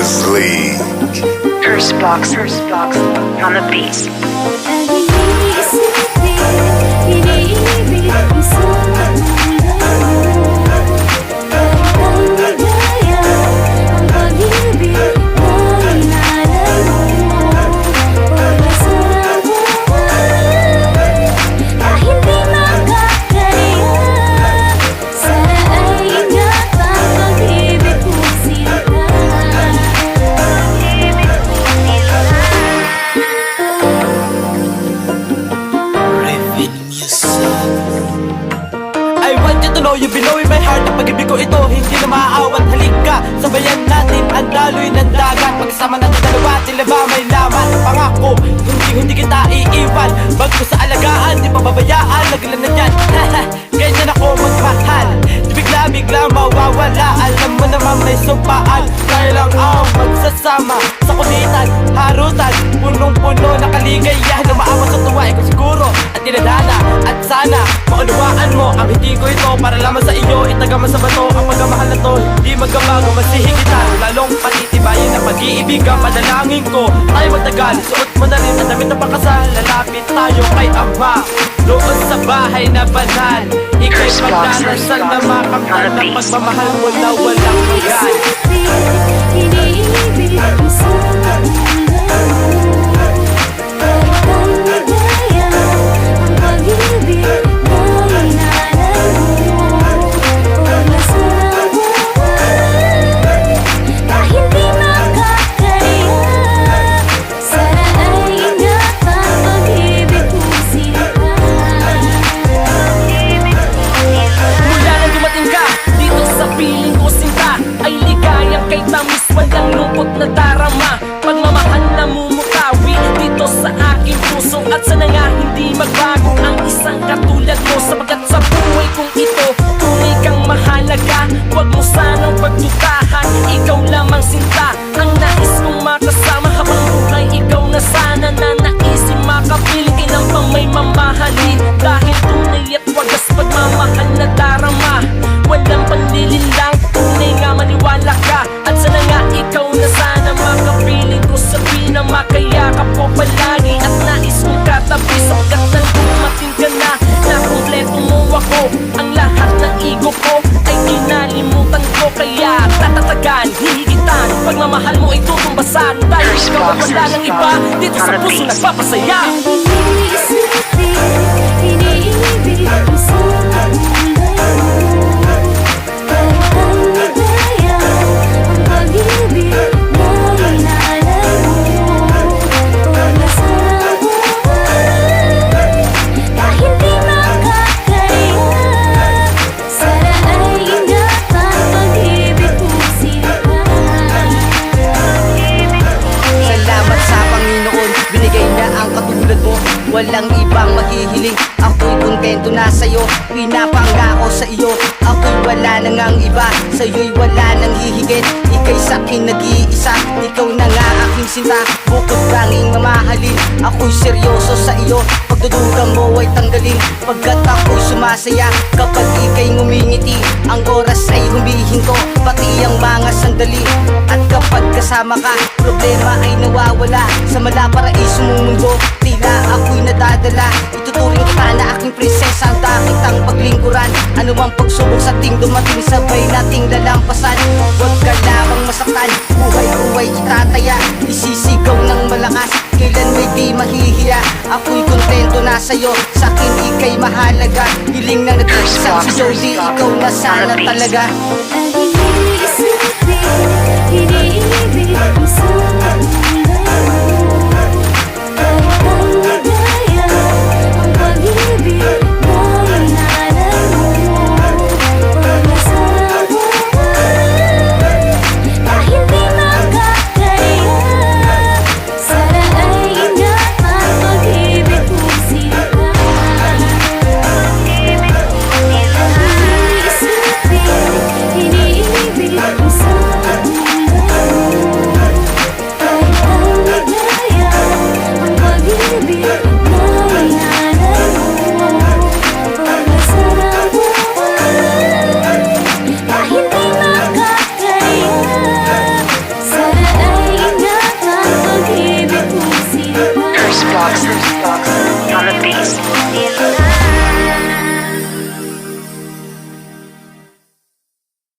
Killers League. Curse box on the beat. You know in my heart ang pag-ibig ko ito hindi na maaawat. Halika, sabayan natin ang daloy ng dagat. Pagkasama natin dalawa, tila ba may laman. Pangako, hindi kita iiwan. Bago sa alagaan, di pababayaan. Naglan na dyan, ganyan ako magmahal. Di bigla mawawala. Alam mo naman may sumpaan. Kaya lang ang magsasama sa kulitan, harutan, punong-puno na kaligayahan. Na maawa sa tuwa, ikaw siguro at tinadhana. At sana maunawaan mo ang hindi ko ito para lamang sa iyo, itagama sa bato ang pagmamahal na to. Di magbabago, masihigitan, lalong patitibayin ang pag-iibigan. Padalangin ko, tayo magtagal. Suot mo na rin ang damit na pakasal. Lalapit tayo kay Ama, doon sa bahay na banal. Ika'y magdarasal na makamtan ng pagmamahal mo na walang hanggan. Walang lungkot na darama, pagmamahal na mumukawi dito sa aking puso. At sana nga hindi magbago ang isang katulad mo, sapagkat sa buhay kong ito tunay kang mahalaga. Huwag mo sanang pagdutahan, ikaw lamang sinta ang nais kong makasama habang buhay. Ikaw na sana na naisin makapiling inang pang may mamahali. Dahil tunay at wagas pagmamahal na darama, walang panlilinlang, tunay nga maniwala ka. At sana nga ikaw na sana makapiling ko, sabi na makayakap ko palagi. At nais kong katabi sapagkat nang dumating ka na, na kumpleto mo ako. Ang lahat ng ego ko ay kinalimutan ko. Kaya tatatagan, hihigitan, pagmamahal mo ay tutumbasan. Dahil ikaw at wala ng iba dito sa puso nagpapasaya. Walang ibang maghihiling, ako'y kontento na sa'yo. Pinapangako sa iyo, ako'y wala nang ang iba. Sa'yo'y wala nang hihigit, ika'y sa'kin nag-iisa. Ikaw na nga aking sinta, bukod tanging mamahalin. Ako'y seryoso sa iyo, pagdududa mo ay tanggalin. Pagkat ako'y sumasaya, kapag ika'y ngumingiti. Ang oras ay humihinto, pati ang mga sandali. At kapag kasama ka, problema ay nawawala. Sa malaparaiso mong mundo, tila ako'y nadadala. Ituturing kita na aking prinsesa, ang dakitang paglingkuran. Ano mang pagsubok sa ting dumating, sabay nating lalampasan. Huwag ka lamang masaktan, buhay-buhay itataya. Isisigaw ng malakas, kailan may di mahihiya. Ako'y kontento na sa'yo, sa'kin ika'y mahalaga. Hiling na nag-iisang si Jody, ikaw na sana talaga. box on the beat.